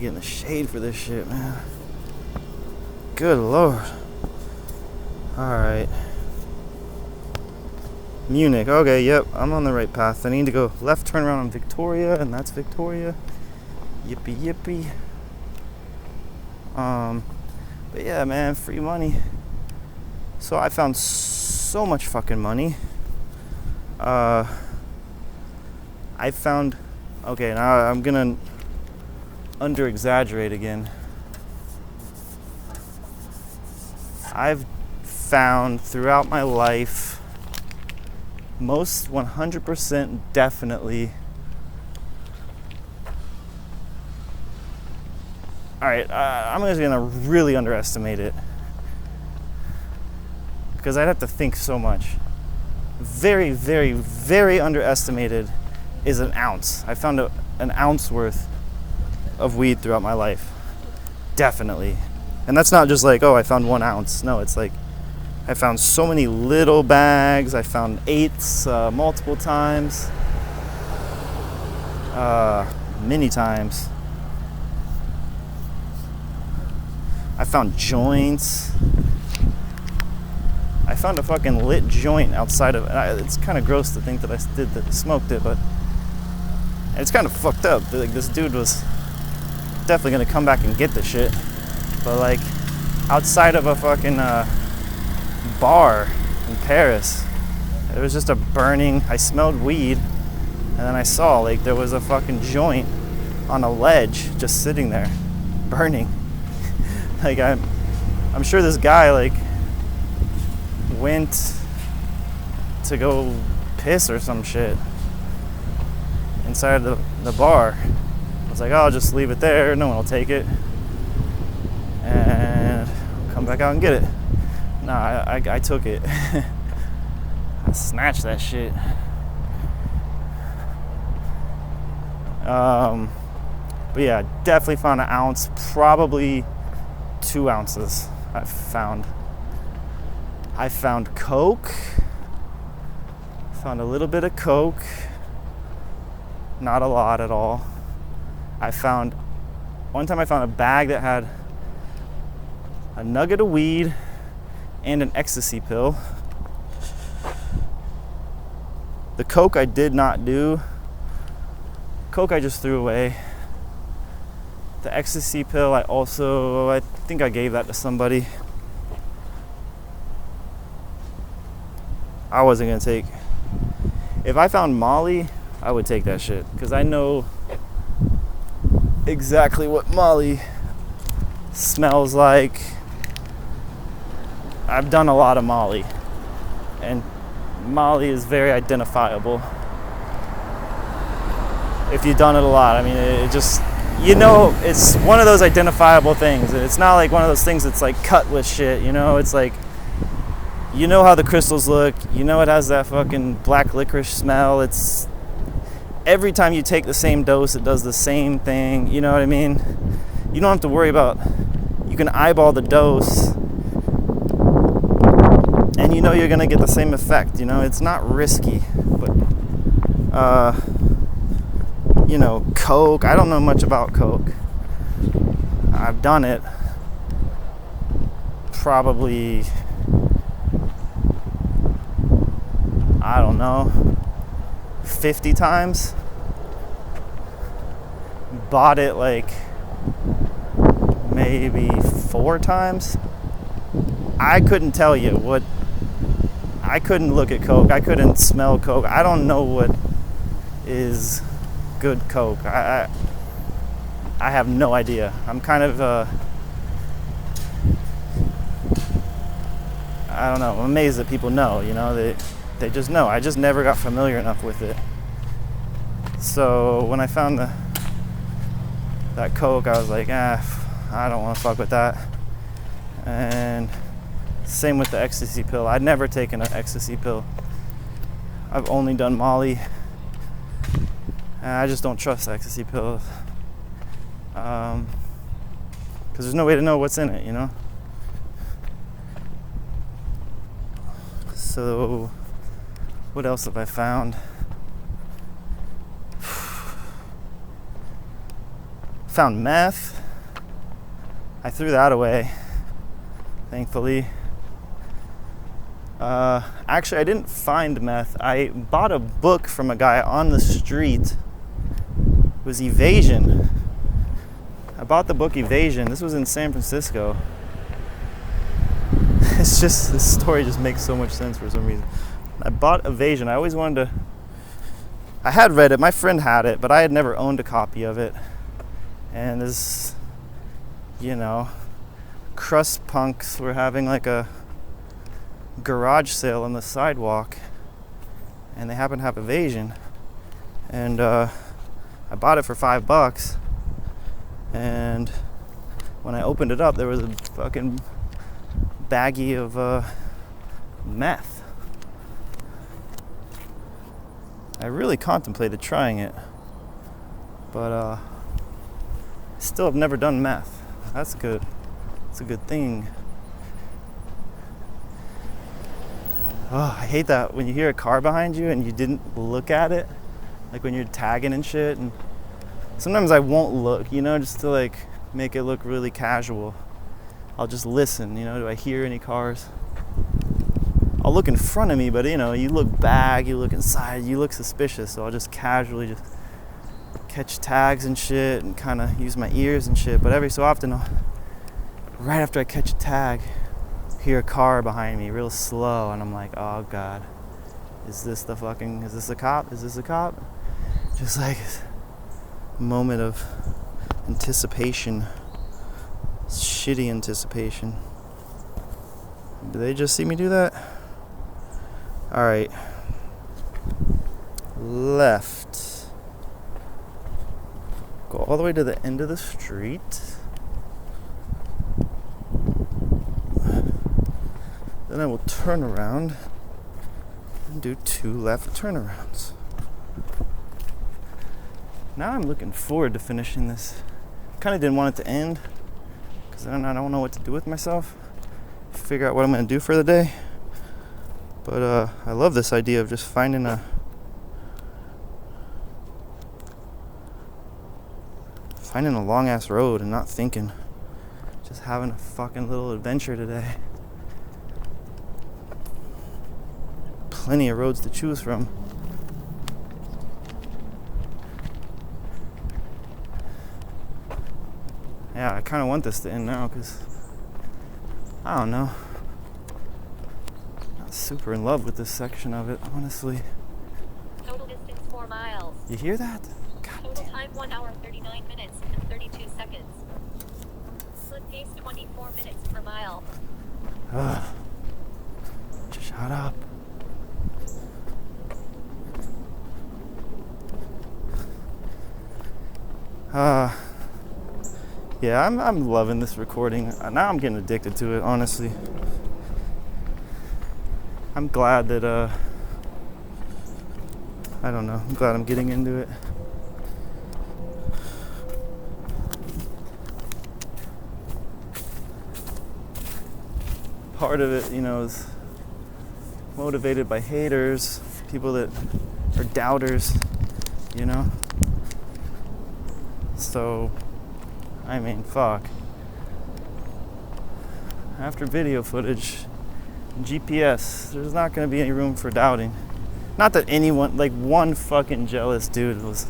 get in the shade for this shit, man. Good Lord. Alright. Munich. Okay, yep. I'm on the right path. I need to go left, turn around on Victoria, and that's Victoria. Yippee yippee. But yeah, man, free money. So I found so much fucking money. I found... Okay, now I'm gonna under-exaggerate again. I've found throughout my life, most 100% definitely... Alright, I'm just gonna really underestimate it. Because I'd have to think so much. Very, very, very underestimated is an ounce. I found an ounce worth of weed throughout my life. Definitely. And that's not just like, oh, I found 1 ounce. No, it's like, I found so many little bags. I found eighths multiple times. Many times. I found joints. I found a fucking lit joint outside of... It's kind of gross to think that I smoked it, but... It's kind of fucked up. Like, this dude was definitely gonna come back and get the shit. But, like, outside of a fucking bar in Paris, it was just a burning... I smelled weed, and then I saw, like, there was a fucking joint on a ledge just sitting there, burning. Like, I'm sure this guy, like, went to go piss or some shit inside the bar. I was like, oh, I'll just leave it there, no one will take it, and come back out and get it. Nah, I took it. I snatched that shit. But yeah, definitely found an ounce, probably 2 ounces I found coke. Found a little bit of coke. Not a lot at all. One time I found a bag that had a nugget of weed and an ecstasy pill. The coke I did not do. Coke I just threw away. The ecstasy pill I think I gave that to somebody. I wasn't gonna take... If I found Molly, I would take that shit, because I know exactly what Molly smells like. I've done a lot of Molly, and Molly is very identifiable. If you've done it a lot, I mean, it just... You know, it's one of those identifiable things. It's not like one of those things that's like cut with shit, you know? It's like, you know how the crystals look, you know it has that fucking black licorice smell. It's every time you take the same dose, it does the same thing, you know what I mean? You don't have to worry about... You can eyeball the dose, and you know you're gonna get the same effect, you know? It's not risky, but... you know, coke. I don't know much about coke. I've done it probably, I don't know, 50 times. Bought it like maybe 4 times. I couldn't tell you what... I couldn't look at coke. I couldn't smell coke. I don't know what is good coke. I have no idea. I'm kind of I don't know, I'm amazed that people know, you know, they just know. I just never got familiar enough with it. So when I found that coke, I was like, I don't want to fuck with that. And same with the ecstasy pill. I'd never taken an ecstasy pill. I've only done Molly. I just don't trust ecstasy pills, because there's no way to know what's in it, you know? So, what else have I found? Found meth. I threw that away, thankfully. Actually, I didn't find meth. I bought a book from a guy on the street. It was Evasion. I bought the book Evasion. This was in San Francisco. It's just, this story just makes so much sense for some reason. I bought Evasion. I always wanted to, I had read it. My friend had it, but I had never owned a copy of it. And this, you know, crust punks were having like a garage sale on the sidewalk, and they happened to have Evasion, and I bought it for $5, and when I opened it up, there was a fucking baggie of meth. I really contemplated trying it, but I still have never done meth. That's good. It's a good thing. Oh, I hate that when you hear a car behind you and you didn't look at it, like when you're tagging and shit. And sometimes I won't look, you know, just to like make it look really casual. I'll just listen, you know, do I hear any cars? I'll look in front of me, but you know, you look back, you look inside, you look suspicious, so I'll just casually just catch tags and shit and kind of use my ears and shit. But every so often, right after I catch a tag, hear a car behind me real slow, and I'm like, oh god, is this a cop? Is this a cop? Just like a moment of anticipation, shitty anticipation. Did they just see me do that? Alright, left, go all the way to the end of the street. Then I will turn around and do 2 left turnarounds. Now I'm looking forward to finishing this. Kind of didn't want it to end because then I don't know what to do with myself. Figure out what I'm going to do for the day. But I love this idea of just finding a long ass road and not thinking. Just having a fucking little adventure today. Plenty of roads to choose from. Yeah, I kind of want this to end now because I don't know. Not super in love with this section of it, honestly. Total distance 4 miles. You hear that? God Total damn. time 1 hour 39 minutes and 32 seconds. Slip pace 24 minutes per mile. Ugh. Shut up. Yeah, I'm loving this recording. Now I'm getting addicted to it, honestly. I'm glad that, I don't know, I'm glad I'm getting into it. Part of it, you know, is motivated by haters, people that are doubters, you know? So, I mean, fuck. After video footage, GPS, there's not going to be any room for doubting. Not that anyone, like one fucking jealous dude was